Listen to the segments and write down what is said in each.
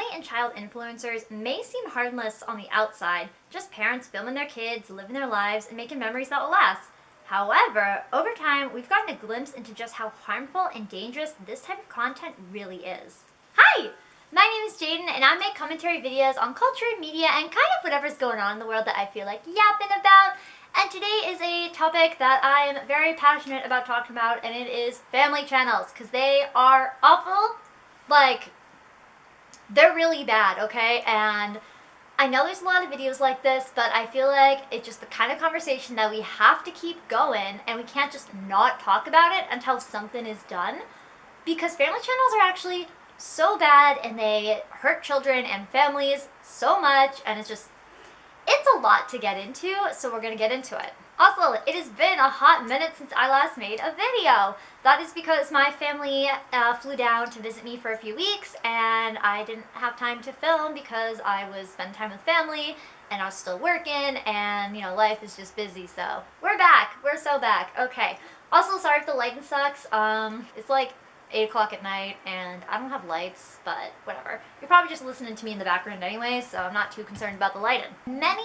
Family and child influencers may seem harmless on the outside, just parents filming their kids, living their lives, and making memories that will last. However, over time, we've gotten a glimpse into just how harmful and dangerous this type of content really is. Hi! My name is Jaden, and I make commentary videos on culture, media, and kind of whatever's going on in the world that I feel like yapping about. And today is a topic that I am very passionate about talking about, and it is family channels, because they are awful. They're really bad, okay? And I know there's a lot of videos like this, but I feel like it's just the kind of conversation that we have to keep going, and we can't just not talk about it until something is done. Because family channels are actually so bad, and they hurt children and families so much, and it's a lot to get into, so we're gonna get into it. Also, it has been a hot minute since I last made a video. That is because my family flew down to visit me for a few weeks, and I didn't have time to film because I was spending time with family, and I was still working, and life is just busy, so we're back. We're so back. Okay. Also, sorry if the lighting sucks. It's like 8 o'clock at night, and I don't have lights, but whatever. You're probably just listening to me in the background anyway, so I'm not too concerned about the lighting. Many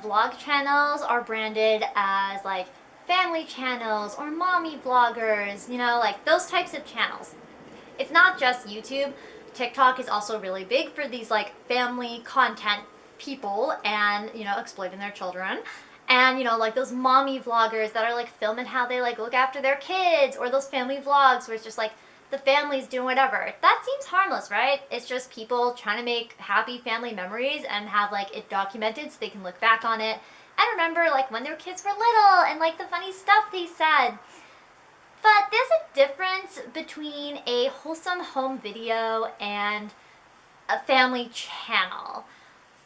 vlog channels are branded as like family channels or mommy vloggers, like those types of channels. It's not just YouTube. TikTok is also really big for these like family content people and, exploiting their children. And, like those mommy vloggers that are like filming how they like look after their kids, or those family vlogs where it's just like the family's doing whatever. That seems harmless, right? It's just people trying to make happy family memories and have like it documented so they can look back on it and remember like when their kids were little and like the funny stuff they said. But there's a difference between a wholesome home video and a family channel.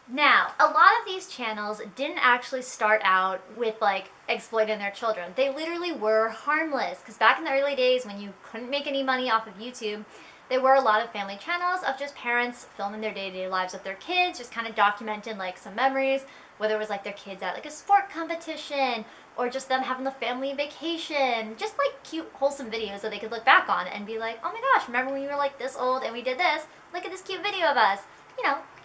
Now, a lot of these channels didn't actually start out with like exploiting their children. They literally were harmless, because back in the early days when you couldn't make any money off of YouTube, there were a lot of family channels of just parents filming their day-to-day lives with their kids, just kind of documenting like some memories, whether it was like their kids at like a sport competition or just them having the family vacation, just like cute wholesome videos that they could look back on and be like, oh my gosh, remember when we were like this old and we did this? Look at this cute video of us.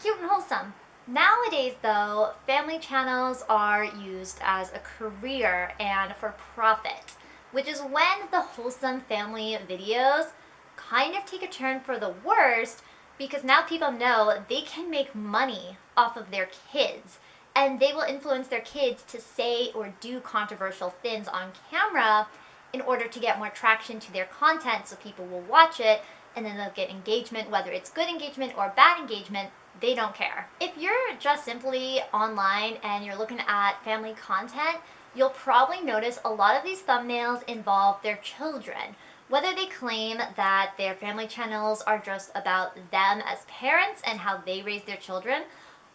Cute and wholesome. Nowadays, though, family channels are used as a career and for profit, which is when the wholesome family videos kind of take a turn for the worst, because now people know they can make money off of their kids, and they will influence their kids to say or do controversial things on camera in order to get more traction to their content, so people will watch it, and then they'll get engagement, whether it's good engagement or bad engagement. They don't care. If you're just simply online and you're looking at family content, you'll probably notice a lot of these thumbnails involve their children. Whether they claim that their family channels are just about them as parents and how they raise their children,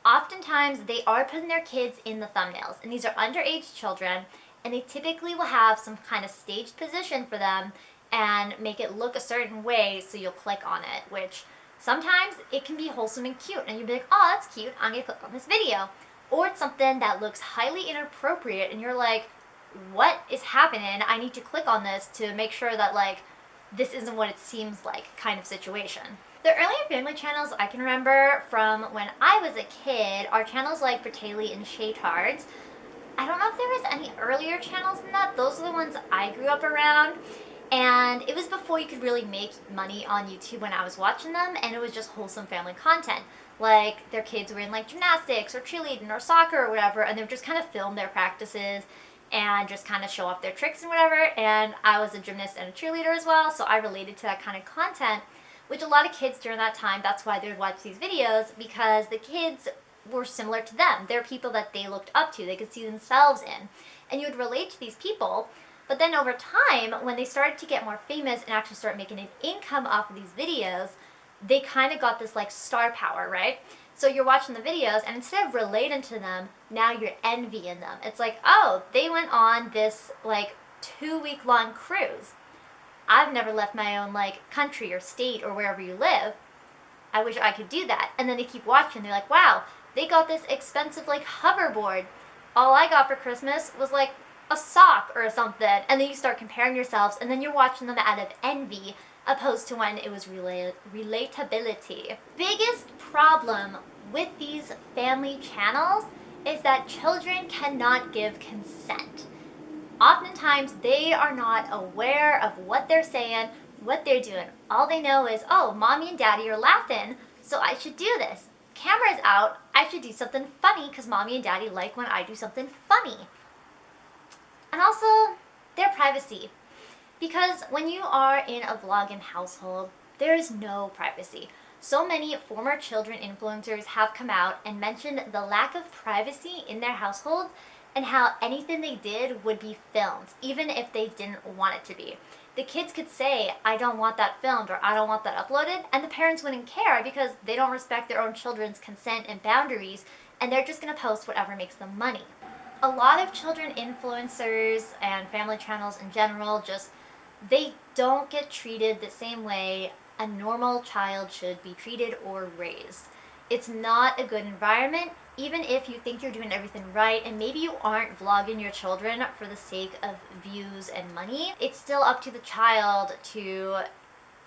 oftentimes they are putting their kids in the thumbnails. And these are underage children, and they typically will have some kind of staged position for them and make it look a certain way so you'll click on it, which sometimes it can be wholesome and cute, and you'll be like, oh, that's cute, I'm gonna click on this video. Or it's something that looks highly inappropriate, and you're like, what is happening? I need to click on this to make sure that, like, this isn't what it seems like kind of situation. The earlier family channels I can remember from when I was a kid are channels like Bertaley and Shaytards. I don't know if there was any earlier channels than that. Those are the ones I grew up around. And it was before you could really make money on YouTube when I was watching them, and it was just wholesome family content. Like, their kids were in like gymnastics or cheerleading or soccer or whatever, and they would just kind of film their practices and just kind of show off their tricks and whatever. And I was a gymnast and a cheerleader as well, so I related to that kind of content, which a lot of kids during that time, that's why they would watch these videos, because the kids were similar to them. They're people that they looked up to, they could see themselves in. And you would relate to these people. But then over time, when they started to get more famous and actually start making an income off of these videos, they kind of got this like star power, right? So you're watching the videos, and instead of relating to them, now you're envying them. It's like, oh, they went on this like 2-week-long cruise. I've never left my own like country or state or wherever you live. I wish I could do that. And then they keep watching. They're like, wow, they got this expensive like hoverboard. All I got for Christmas was like a sock or something. And then you start comparing yourselves, and then you're watching them out of envy opposed to when it was relatability. Biggest problem with these family channels is that children cannot give consent. Oftentimes, they are not aware of what they're saying, what they're doing. All they know is, oh, mommy and daddy are laughing, so I should do this. Camera's out, I should do something funny because mommy and daddy like when I do something funny. And also, their privacy. Because when you are in a vlogging household, there is no privacy. So many former children influencers have come out and mentioned the lack of privacy in their households and how anything they did would be filmed, even if they didn't want it to be. The kids could say, I don't want that filmed or I don't want that uploaded, and the parents wouldn't care because they don't respect their own children's consent and boundaries, and they're just gonna post whatever makes them money. A lot of children influencers and family channels in general they don't get treated the same way a normal child should be treated or raised. It's not a good environment, even if you think you're doing everything right and maybe you aren't vlogging your children for the sake of views and money. It's still up to the child to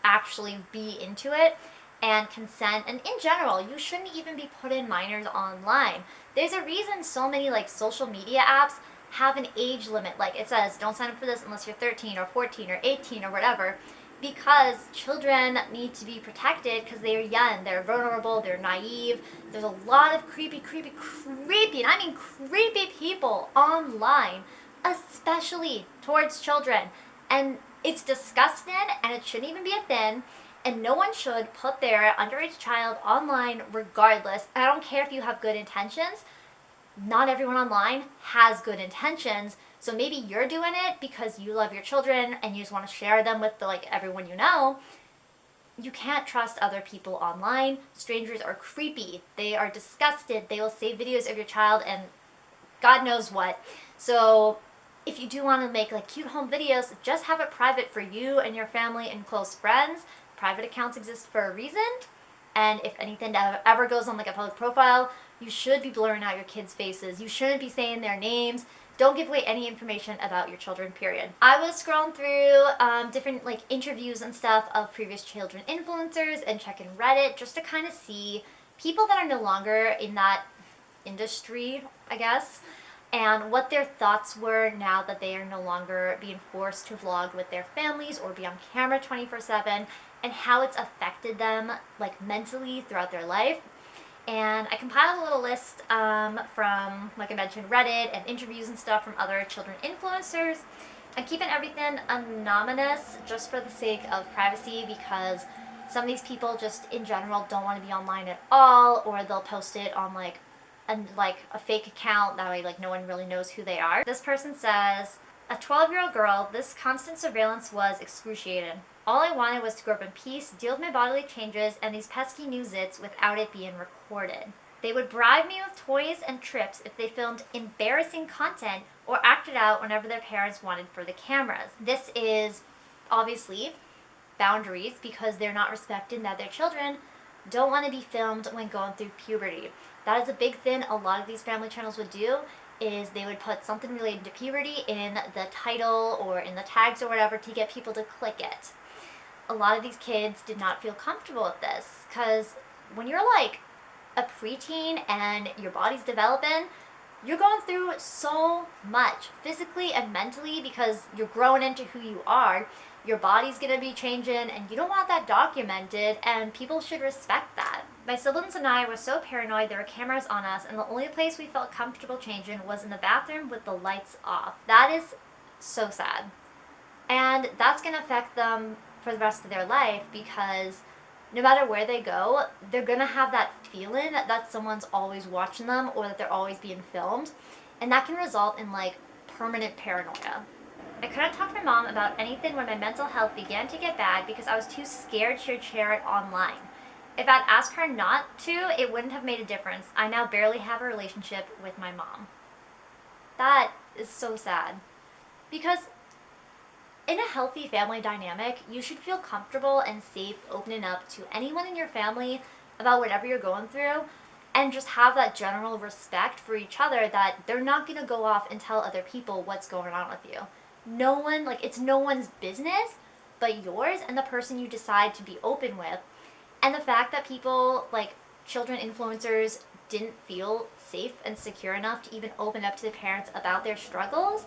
actually be into it and consent. And in general, you shouldn't even be putting minors online. There's a reason so many social media apps have an age limit. Like it says, don't sign up for this unless you're 13 or 14 or 18 or whatever, because children need to be protected because they're young, they're vulnerable, they're naive. There's a lot of creepy, and I mean creepy people online, especially towards children. And it's disgusting and it shouldn't even be a thing. And no one should put their underage child online regardless. I don't care if you have good intentions. Not everyone online has good intentions. So maybe you're doing it because you love your children and you just want to share them with everyone you know. You can't trust other people online. Strangers are creepy. They are disgusted. They will save videos of your child and God knows what. So if you do want to make cute home videos, just have it private for you and your family and close friends. Private accounts exist for a reason. And if anything ever goes on a public profile, you should be blurring out your kids' faces. You shouldn't be saying their names. Don't give away any information about your children, period. I was scrolling through different interviews and stuff of previous children influencers and checking Reddit just to kind of see people that are no longer in that industry, I guess, and what their thoughts were now that they are no longer being forced to vlog with their families or be on camera 24/7, and how it's affected them mentally throughout their life. And I compiled a little list from, like I mentioned, Reddit and interviews and stuff from other children influencers. I'm keeping everything anonymous just for the sake of privacy, because some of these people just in general don't want to be online at all, or they'll post it on a fake account. That way no one really knows who they are. This person says, a 12-year-old girl, this constant surveillance was excruciating. All I wanted was to grow up in peace, deal with my bodily changes, and these pesky new zits without it being recorded. They would bribe me with toys and trips if they filmed embarrassing content or acted out whenever their parents wanted for the cameras. This is obviously boundaries, because they're not respecting that their children don't want to be filmed when going through puberty. That is a big thing a lot of these family channels would do, is they would put something related to puberty in the title or in the tags or whatever to get people to click it. A lot of these kids did not feel comfortable with this, because when you're a preteen and your body's developing, you're going through so much physically and mentally because you're growing into who you are. Your body's gonna be changing and you don't want that documented, and people should respect that. My siblings and I were so paranoid there were cameras on us, and the only place we felt comfortable changing was in the bathroom with the lights off. That is so sad. And that's gonna affect them for the rest of their life, because no matter where they go, they're gonna have that feeling that someone's always watching them or that they're always being filmed, and that can result in permanent paranoia. I couldn't talk to my mom about anything when my mental health began to get bad because I was too scared she would share it online. If I'd asked her not to, it wouldn't have made a difference. I now barely have a relationship with my mom. That is so sad, because in a healthy family dynamic, you should feel comfortable and safe opening up to anyone in your family about whatever you're going through, and just have that general respect for each other that they're not going to go off and tell other people what's going on with you. No one, it's no one's business but yours and the person you decide to be open with. And the fact that people children influencers didn't feel safe and secure enough to even open up to the parents about their struggles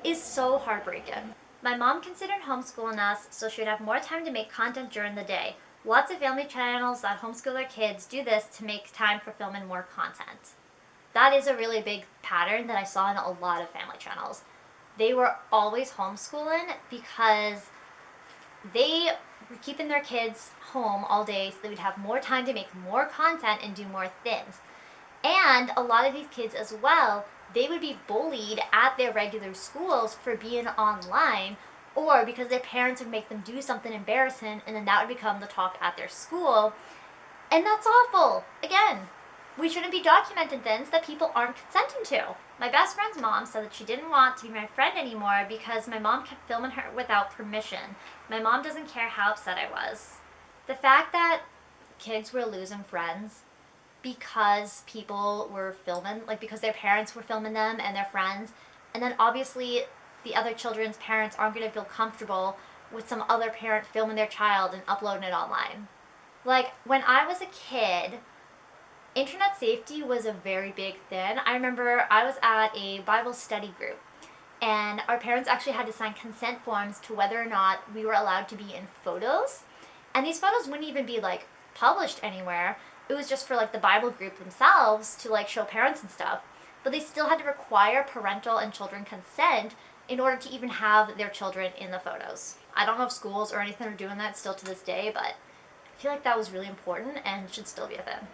is so heartbreaking. My mom considered homeschooling us so she would have more time to make content during the day. Lots of family channels that homeschool their kids do this to make time for filming more content. That is a really big pattern that I saw in a lot of family channels. They were always homeschooling because they were keeping their kids home all day so they would have more time to make more content and do more things. And a lot of these kids as well, they would be bullied at their regular schools for being online, or because their parents would make them do something embarrassing and then that would become the talk at their school. And that's awful. Again, we shouldn't be documenting things that people aren't consenting to. My best friend's mom said that she didn't want to be my friend anymore because my mom kept filming her without permission. My mom doesn't care how upset I was. The fact that kids were losing friends because people were filming, like because their parents were filming them and their friends, and then obviously the other children's parents aren't going to feel comfortable with some other parent filming their child and uploading it online. Like, when I was a kid, internet safety was a very big thing. I remember I was at a Bible study group, and our parents actually had to sign consent forms to whether or not we were allowed to be in photos. And these photos wouldn't even be like published anywhere. It was just for like the Bible group themselves to like show parents and stuff. But they still had to require parental and children consent in order to even have their children in the photos. I don't know if schools or anything are doing that still to this day, but I feel like that was really important and should still be a thing.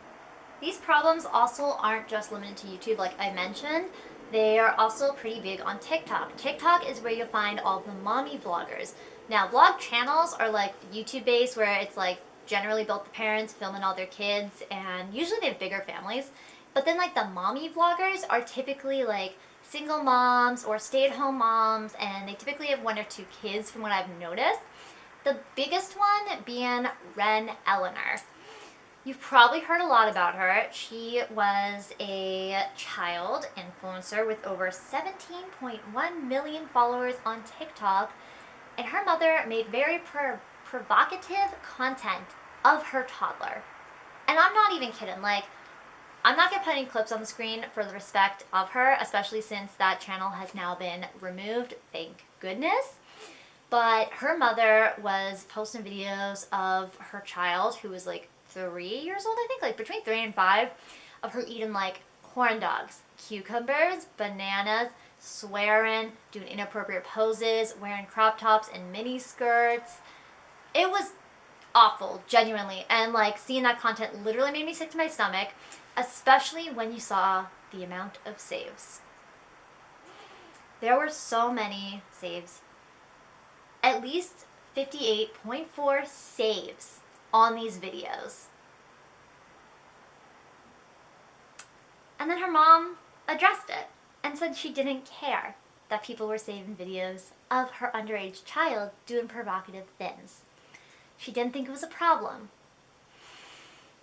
These problems also aren't just limited to YouTube, like I mentioned. They are also pretty big on TikTok. TikTok is where you'll find all the mommy vloggers. Now, vlog channels are like YouTube based, where it's like generally both the parents filming all their kids, and usually they have bigger families. But then like the mommy vloggers are typically like single moms or stay-at-home moms, and they typically have 1 or 2 kids from what I've noticed. The biggest one being Ren Eleanor. You've probably heard a lot about her. She was a child influencer with over 17.1 million followers on TikTok, and her mother made very provocative content of her toddler. And I'm not even kidding, like, I'm not going to put any clips on the screen for the respect of her, especially since that channel has now been removed, thank goodness. But her mother was posting videos of her child, who was like 3 years old, I think, like between 3 and 5, of her eating like corn dogs, cucumbers, bananas, swearing, doing inappropriate poses, wearing crop tops and mini skirts. It was awful, genuinely, and like seeing that content literally made me sick to my stomach, especially when you saw the amount of saves. There were so many saves. At least 58.4 saves on these videos. And then her mom addressed it and said she didn't care that people were saving videos of her underage child doing provocative things. She didn't think it was a problem.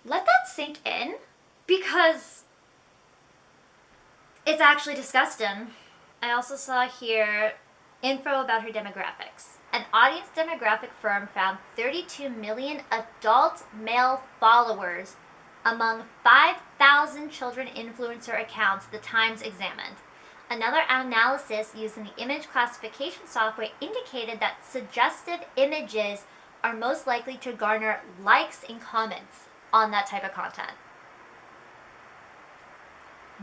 Let that sink in, because it's actually disgusting. I also saw here info about her demographics. An audience demographic firm found 32 million adult male followers among 5,000 children influencer accounts the Times examined. Another analysis using the image classification software indicated that suggestive images are most likely to garner likes and comments on that type of content.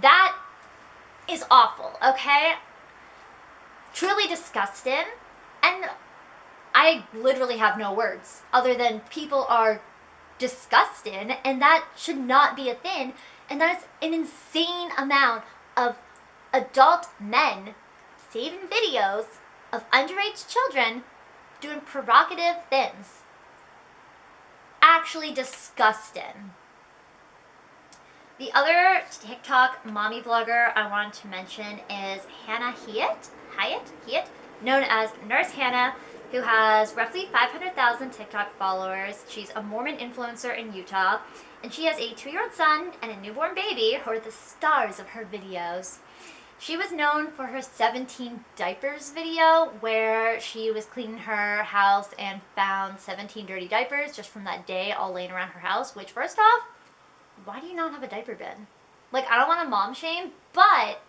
That is awful, okay? Truly disgusting. And I literally have no words other than people are disgusting, and that should not be a thing. And that is an insane amount of adult men saving videos of underage children doing provocative things. Actually disgusting. The other TikTok mommy vlogger I want to mention is Hannah Hyatt, known as Nurse Hannah, who has roughly 500,000 TikTok followers. She's a Mormon influencer in Utah, and she has a 2-year-old son and a newborn baby who are the stars of her videos. She was known for her 17 diapers video, where she was cleaning her house and found 17 dirty diapers just from that day all laying around her house, which, first off, why do you not have a diaper bin? Like, I don't want to mom shame, but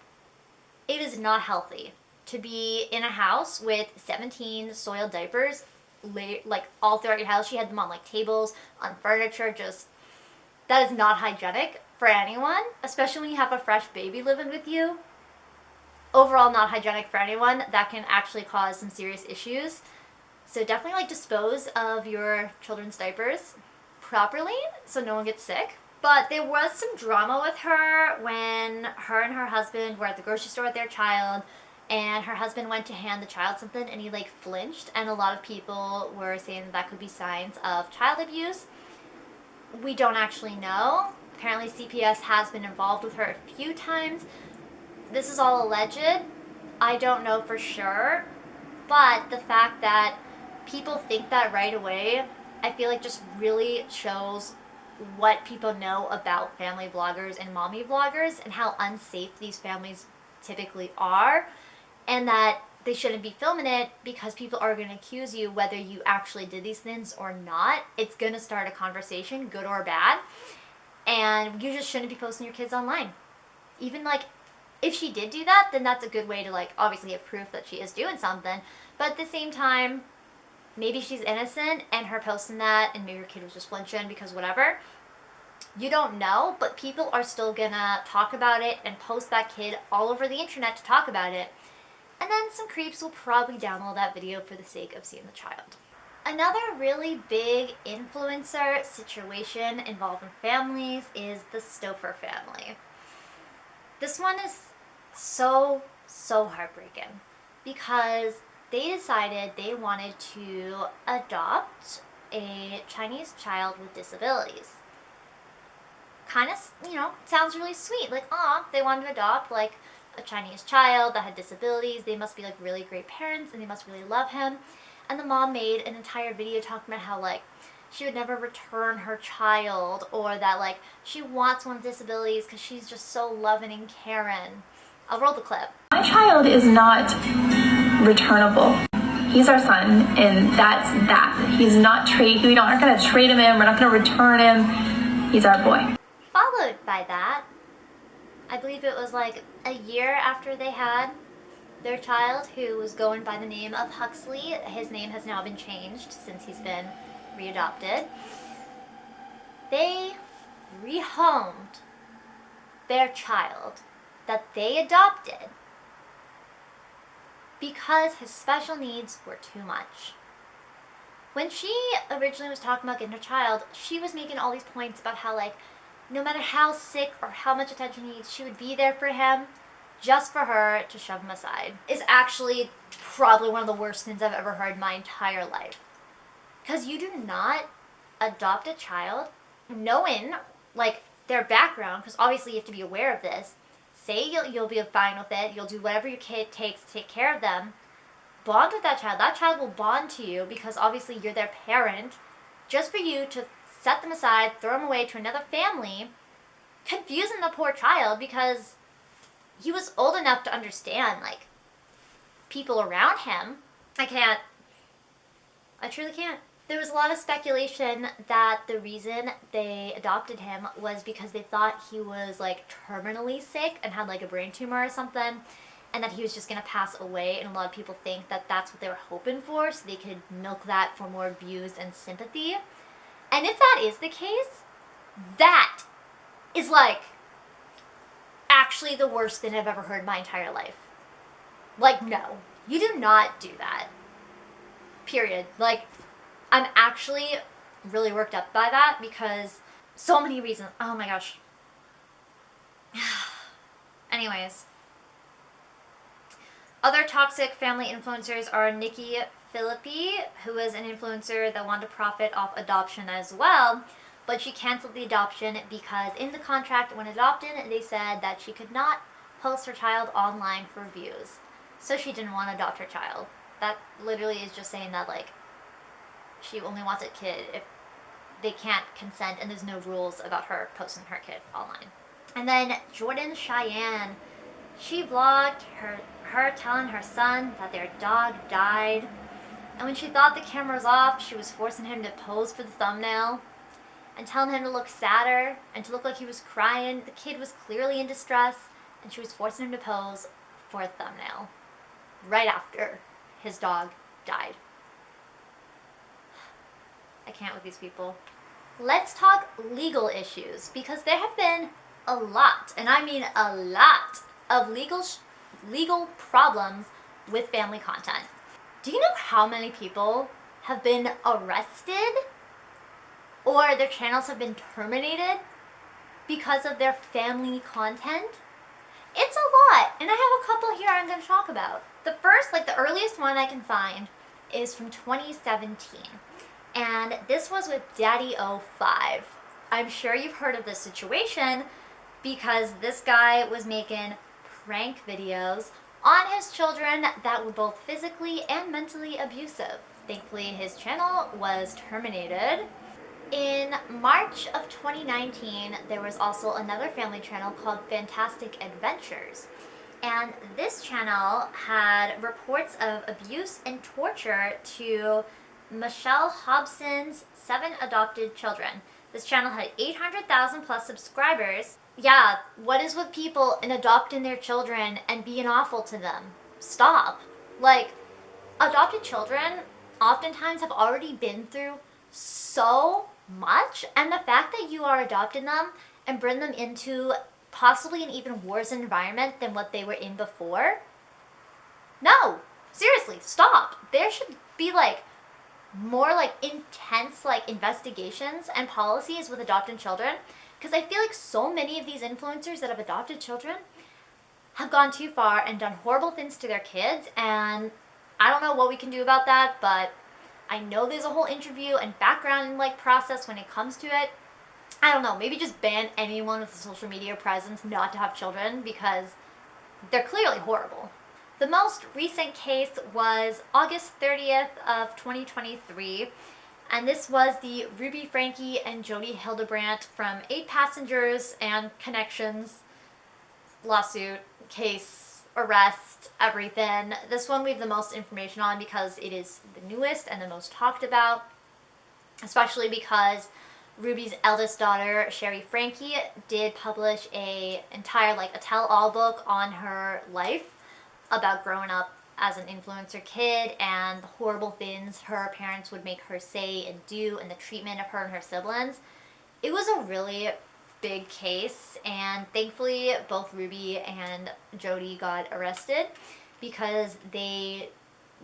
it is not healthy to be in a house with 17 soiled diapers, like, all throughout your house. She had them on, like, tables, on furniture. Just, that is not hygienic for anyone, especially when you have a fresh baby living with you. Overall, not hygienic for anyone. That can actually cause some serious issues. So definitely, like, dispose of your children's diapers properly so no one gets sick. But there was some drama with her when her and her husband were at the grocery store with their child, and her husband went to hand the child something and he, like, flinched, and a lot of people were saying that could be signs of child abuse. We don't actually know. Apparently CPS has been involved with her a few times. This is all alleged. I don't know for sure, but the fact that people think that right away, I feel like just really shows what people know about family vloggers and mommy vloggers and how unsafe these families typically are, and that they shouldn't be filming it because people are going to accuse you whether you actually did these things or not. It's going to start a conversation, good or bad, and you just shouldn't be posting your kids online. Even, like, if she did do that, then that's a good way to, like, obviously have proof that she is doing something, but at the same time, maybe she's innocent and her posting that, and maybe her kid was just flinching because whatever. You don't know, but people are still gonna talk about it and post that kid all over the internet to talk about it. And then some creeps will probably download that video for the sake of seeing the child. Another really big influencer situation involving families is the Stouffer family. This one is so heartbreaking because they decided they wanted to adopt a Chinese child with disabilities. Kind of, sounds really sweet. Like, they wanted to adopt, like, a Chinese child that had disabilities. They must be, like, really great parents, and they must really love him. And the mom made an entire video talking about how, like, she would never return her child, or that, like, she wants one with disabilities because she's just so loving and caring. I'll roll the clip. My child is not returnable. He's our son, and that's that. He's not we aren't going to trade him in. We're not going to return him. He's our boy. Followed by that, I believe it was like a year after they had their child, who was going by the name of Huxley. His name has now been changed since he's been readopted. They rehomed their child that they adopted because his special needs were too much. When she originally was talking about getting her child, she was making all these points about how, like, no matter how sick or how much attention he needs, she would be there for him just for her to shove him aside. Is actually probably one of the worst things I've ever heard in my entire life. Because you do not adopt a child knowing, like, their background, because obviously you have to be aware of this. Say you'll be fine with it, you'll do whatever your kid takes to take care of them. Bond with that child. That child will bond to you because obviously you're their parent, just for you to set them aside, throw them away to another family, confusing the poor child because he was old enough to understand, like, people around him. I truly can't. There was a lot of speculation that the reason they adopted him was because they thought he was, like, terminally sick and had, like, a brain tumor or something, and that he was just going to pass away, and a lot of people think that that's what they were hoping for, so they could milk that for more views and sympathy. And if that is the case, that is, like, actually the worst thing I've ever heard in my entire life. Like, no. You do not do that. Period. Like, I'm actually really worked up by that because so many reasons. Oh my gosh. Anyways. Other toxic family influencers are Nikki Philippi, who is an influencer that wanted to profit off adoption as well, but she canceled the adoption because in the contract when adopted, they said that she could not post her child online for views. So she didn't want to adopt her child. That literally is just saying that, like, she only wants a kid if they can't consent and there's no rules about her posting her kid online. And then Jordan Cheyenne, she vlogged her telling her son that their dog died. And when she thought the camera was off, she was forcing him to pose for the thumbnail. and telling him to look sadder and to look like he was crying. The kid was clearly in distress, and she was forcing him to pose for a thumbnail right after his dog died. I can't with these people. Let's talk legal issues, because there have been a lot, and I mean a lot, of legal problems with family content. Do you know how many people have been arrested or their channels have been terminated because of their family content? It's a lot, and I have a couple here I'm going to talk about. The first, like the earliest one I can find, is from 2017, and this was with Daddy05. I'm sure you've heard of this situation because this guy was making prank videos on his children that were both physically and mentally abusive. Thankfully, his channel was terminated. In March of 2019, there was also another family channel called Fantastic Adventures. And this channel had reports of abuse and torture to Michelle Hobson's 7 adopted children. This channel had 800,000 plus subscribers. Yeah, what is with people and adopting their children and being awful to them? Stop. Like, adopted children oftentimes have already been through so much, and the fact that you are adopting them and bring them into possibly an even worse environment than what they were in before, no, seriously, stop. There should be like more like intense like investigations and policies with adopted children, because I feel like so many of these influencers that have adopted children have gone too far and done horrible things to their kids, and I don't know what we can do about that, but I know there's a whole interview and background like process when it comes to it. I don't know, maybe just ban anyone with a social media presence not to have children, because they're clearly horrible. The most recent case was August 30th of 2023, and this was the Ruby Frankie and Jody Hildebrandt from 8 Passengers and Connections lawsuit, case, arrest, everything. This one we have the most information on because it is the newest and the most talked about, especially because Ruby's eldest daughter, Sherry Frankie, did publish a entire like a tell-all book on her life about growing up as an influencer kid and the horrible things her parents would make her say and do and the treatment of her and her siblings. It was a really big case, and thankfully both Ruby and Jody got arrested because they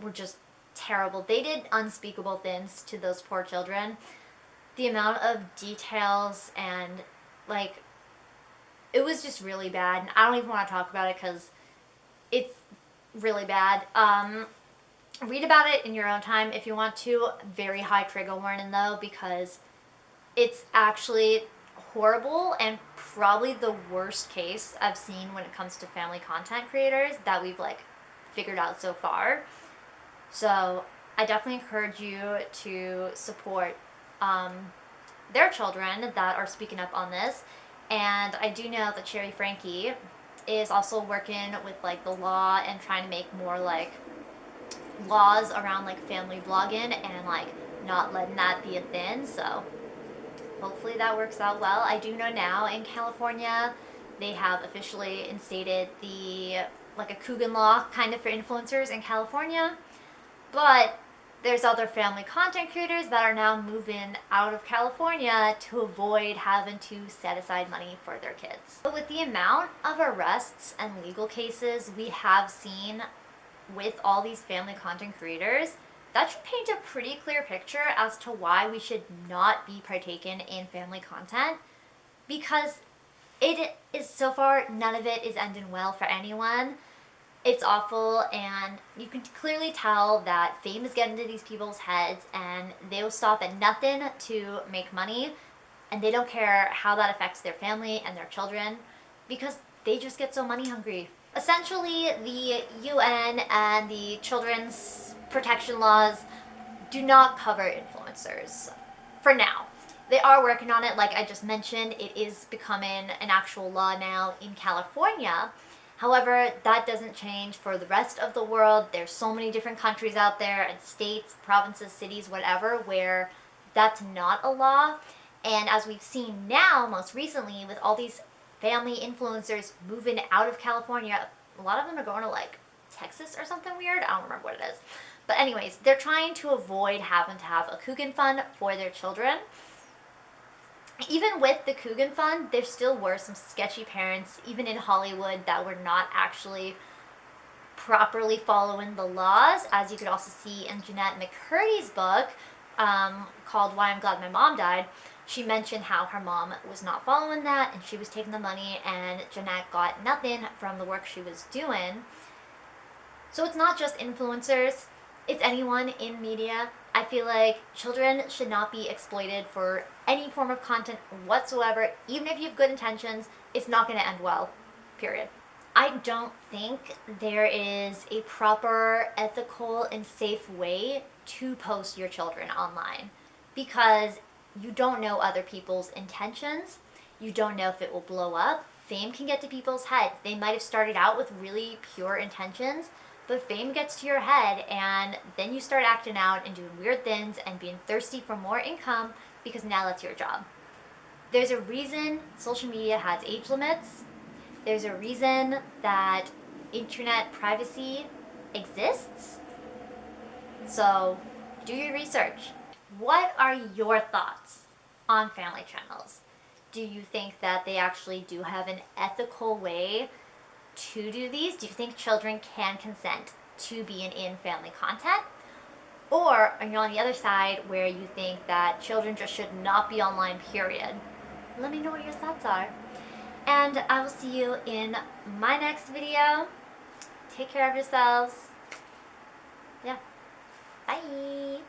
were just terrible. They did unspeakable things to those poor children. The amount of details and like it was just really bad, and I don't even want to talk about it because it's really bad. Read about it in your own time if you want to. Very high trigger warning though, because it's actually horrible and probably the worst case I've seen when it comes to family content creators that we've like figured out so far. So I definitely encourage you to support their children that are speaking up on this. And I do know that Sherry Frankie is also working with like the law and trying to make more like laws around like family vlogging and like not letting that be a thing. So hopefully that works out well. I do know now in California they have officially instated the like a Coogan law kind of for influencers in California, but there's other family content creators that are now moving out of California to avoid having to set aside money for their kids. But with the amount of arrests and legal cases we have seen with all these family content creators, that should paint a pretty clear picture as to why we should not be partaking in family content, because it is so far, none of it is ending well for anyone. It's awful, and you can clearly tell that fame is getting to these people's heads, and they will stop at nothing to make money, and they don't care how that affects their family and their children, because they just get so money hungry. Essentially, the UN and the children's protection laws do not cover influencers for now. They are working on it, like I just mentioned. It is becoming an actual law now in California. However, that doesn't change for the rest of the world. There's so many different countries out there and states, provinces, cities, whatever, where that's not a law. And as we've seen now, most recently, with all these family influencers moving out of California, a lot of them are going to like Texas or something weird. I don't remember what it is. But, anyways, they're trying to avoid having to have a Coogan Fund for their children. Even with the Coogan Fund, there still were some sketchy parents, even in Hollywood, that were not actually properly following the laws, as you could also see in Jeanette McCurdy's book called Why I'm Glad My Mom Died. She mentioned how her mom was not following that and she was taking the money, and Jeanette got nothing from the work she was doing. So it's not just influencers, it's anyone in media. I feel like children should not be exploited for any form of content whatsoever. Even if you have good intentions, it's not going to end well, period. I don't think there is a proper, ethical, and safe way to post your children online, because you don't know other people's intentions. You don't know if it will blow up. Fame can get to people's heads. They might have started out with really pure intentions, but fame gets to your head, and then you start acting out and doing weird things and being thirsty for more income because now that's your job. There's a reason social media has age limits. There's a reason that internet privacy exists. So do your research. What are your thoughts on family channels? Do you think that they actually do have an ethical way to do these? Do you think children can consent to being in family content? Or are you on the other side where you think that children just should not be online, period? Let me know what your thoughts are. And I will see you in my next video. Take care of yourselves. Yeah. Bye.